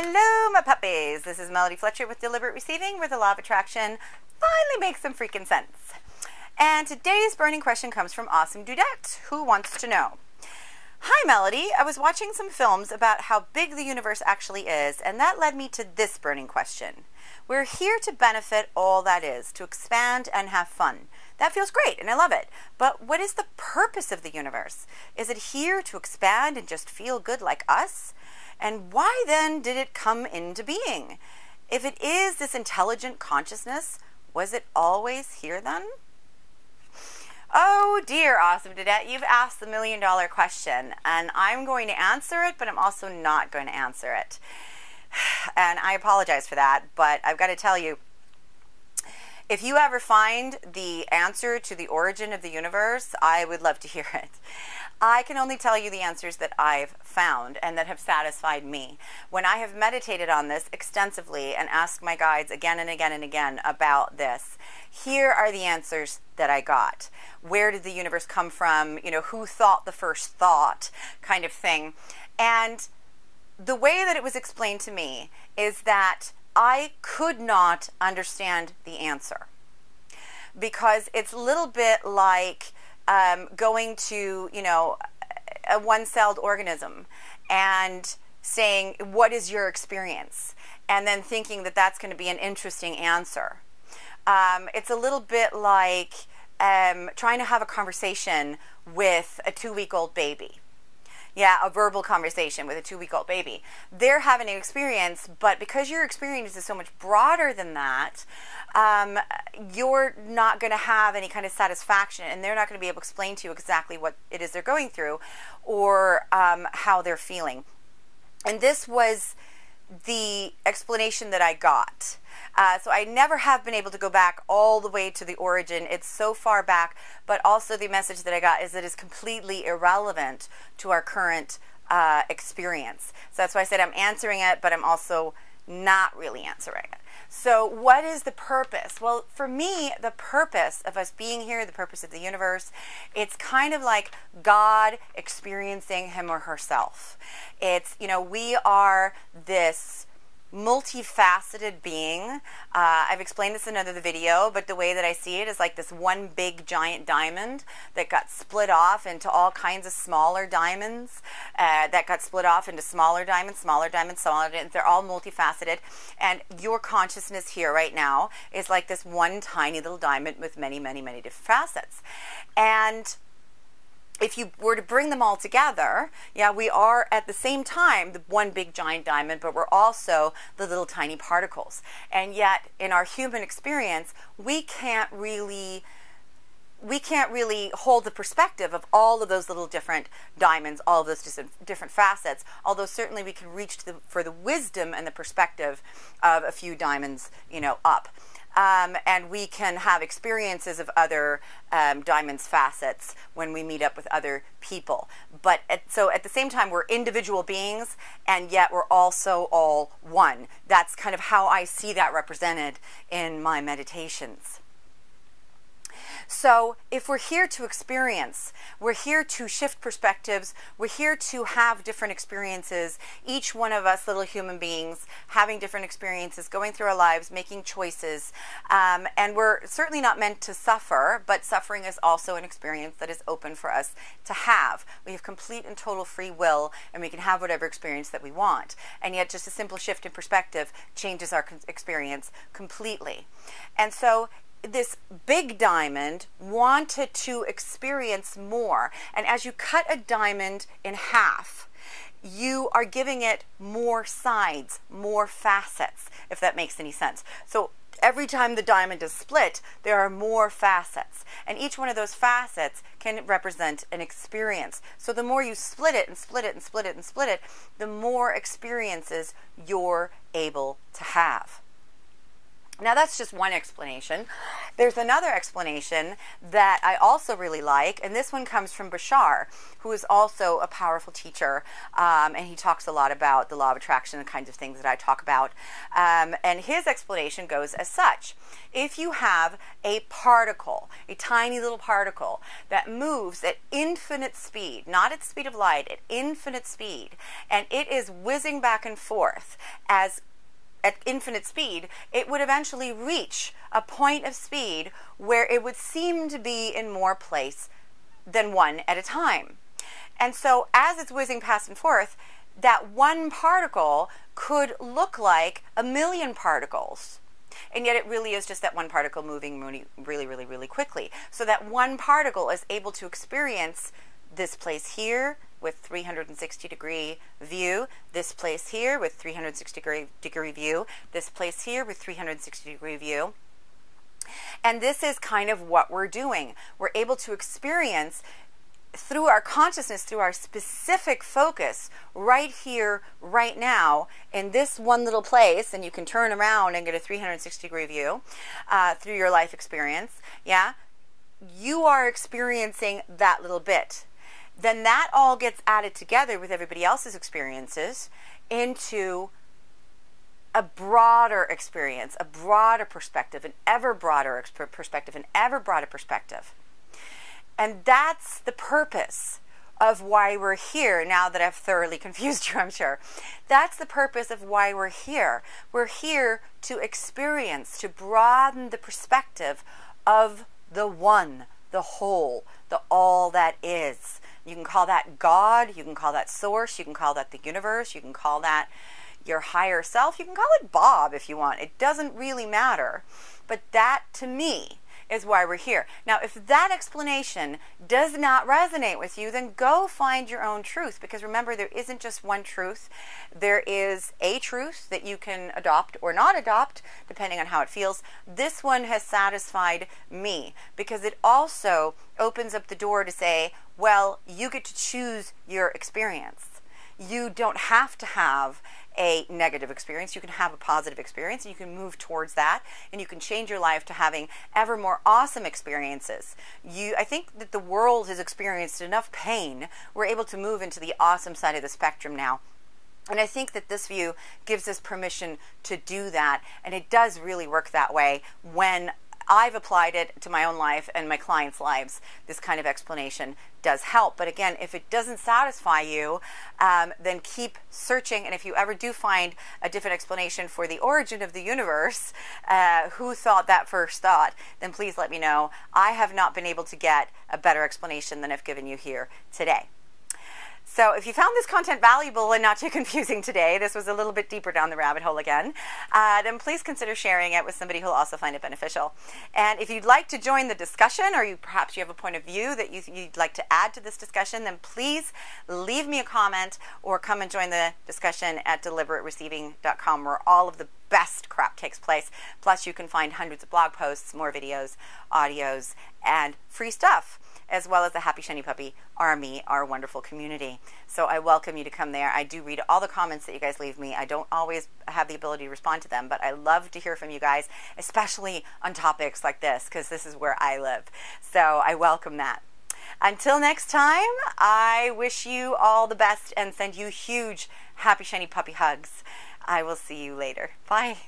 Hello, my puppies. This is Melody Fletcher with Deliberate Receiving, where the law of attraction finally makes some freaking sense. And today's burning question comes from Awesome Dudette, who wants to know. Hi, Melody. I was watching some films about how big the universe actually is, and that led me to this burning question. We're here to benefit all that is, to expand and have fun. That feels great, and I love it. But what is the purpose of the universe? Is it here to expand and just feel good like us? And why then did it come into being? If it is this intelligent consciousness, was it always here then? Oh dear, Awesome Dudette, you've asked the million-dollar question, and I'm going to answer it, but I'm also not going to answer it. And I apologize for that, but I've got to tell you, if you ever find the answer to the origin of the universe, I would love to hear it. I can only tell you the answers that I've found and that have satisfied me. When I have meditated on this extensively and asked my guides again and again and again about this, here are the answers that I got. Where did the universe come from? You know, who thought the first thought, kind of thing. And the way that it was explained to me is that I could not understand the answer, because it's a little bit like going to, you know, a one-celled organism and saying, what is your experience? And then thinking that that's going to be an interesting answer. It's a little bit like trying to have a conversation with a 2-week-old baby. Yeah, a verbal conversation with a 2-week-old baby. They're having an experience, but because your experience is so much broader than that, you're not going to have any kind of satisfaction, and they're not going to be able to explain to you exactly what it is they're going through or how they're feeling. And this was the explanation that I got. So I never have been able to go back all the way to the origin. It's so far back, but also the message that I got is that it's completely irrelevant to our current experience. So that's why I said I'm answering it, but I'm also not really answering it. So what is the purpose? Well, for me, the purpose of us being here, the purpose of the universe, it's kind of like God experiencing him or herself. It's, you know, we are this multifaceted being. I've explained this in another video, but the way that I see it is like this one big giant diamond that got split off into all kinds of smaller diamonds that got split off into smaller diamonds, smaller diamonds, smaller diamonds. They're all multifaceted, and your consciousness here right now is like this one tiny little diamond with many, many, many different facets. And if you were to bring them all together, yeah, we are at the same time the one big giant diamond, but we're also the little tiny particles. And yet, in our human experience, we can't really hold the perspective of all of those little different diamonds, all of those different facets, although certainly we can reach for the wisdom and the perspective of a few diamonds, you know, up. And we can have experiences of other diamonds' facets when we meet up with other people. But so at the same time, we're individual beings, and yet we're also all one. That's kind of how I see that represented in my meditations. So if we're here to experience, we're here to shift perspectives, we're here to have different experiences, each one of us little human beings having different experiences, going through our lives, making choices, and we're certainly not meant to suffer, but suffering is also an experience that is open for us to have. We have complete and total free will, and we can have whatever experience that we want. And yet just a simple shift in perspective changes our experience completely. And so this big diamond wanted to experience more. And as you cut a diamond in half, you are giving it more sides, more facets, if that makes any sense. So every time the diamond is split, there are more facets. And each one of those facets can represent an experience. So the more you split it and split it and split it and split it, the more experiences you're able to have. Now that's just one explanation. There's another explanation that I also really like, and this one comes from Bashar, who is also a powerful teacher, and he talks a lot about the law of attraction, the kinds of things that I talk about. And his explanation goes as such. If you have a particle, a tiny little particle that moves at infinite speed, not at the speed of light, at infinite speed, and it is whizzing back and forth at infinite speed, it would eventually reach a point of speed where it would seem to be in more place than one at a time. And so as it's whizzing past and forth, that one particle could look like a million particles. And yet it really is just that one particle moving really, really, really quickly. So that one particle is able to experience this place here with 360-degree view, this place here with 360-degree view, this place here with 360-degree view. And this is kind of what we're doing. We're able to experience through our consciousness, through our specific focus, right here, right now, in this one little place, and you can turn around and get a 360-degree view through your life experience, yeah? You are experiencing that little bit. Then that all gets added together with everybody else's experiences into a broader experience, a broader perspective, an ever broader perspective, an ever broader perspective. And that's the purpose of why we're here, now that I've thoroughly confused you, I'm sure. That's the purpose of why we're here. We're here to experience, to broaden the perspective of the one, the whole, the all that is. You can call that God, you can call that source, you can call that the universe, you can call that your higher self, you can call it Bob if you want. It doesn't really matter. But that, to me, is why we're here. Now, if that explanation does not resonate with you, then go find your own truth, because remember, there isn't just one truth. There is a truth that you can adopt or not adopt, depending on how it feels. This one has satisfied me, because it also opens up the door to say, well, you get to choose your experience. You don't have to have a negative experience. You can have a positive experience, and you can move towards that, and you can change your life to having ever more awesome experiences. I think that the world has experienced enough pain. We're able to move into the awesome side of the spectrum now. And I think that this view gives us permission to do that, and it does really work that way when I've applied it to my own life and my clients' lives. This kind of explanation does help. But again, if it doesn't satisfy you, then keep searching. And if you ever do find a different explanation for the origin of the universe, who thought that first thought, then please let me know. I have not been able to get a better explanation than I've given you here today. So if you found this content valuable and not too confusing today, this was a little bit deeper down the rabbit hole again, then please consider sharing it with somebody who will also find it beneficial. And if you'd like to join the discussion, or perhaps you have a point of view that you'd like to add to this discussion, then please leave me a comment or come and join the discussion at deliberatereceiving.com, where all of the best crap takes place. Plus you can find hundreds of blog posts, more videos, audios, and free stuff, as well as the Happy Shiny Puppy Army, our wonderful community. So I welcome you to come there. I do read all the comments that you guys leave me. I don't always have the ability to respond to them, but I love to hear from you guys, especially on topics like this, because this is where I live. So I welcome that. Until next time, I wish you all the best and send you huge Happy Shiny Puppy hugs. I will see you later. Bye.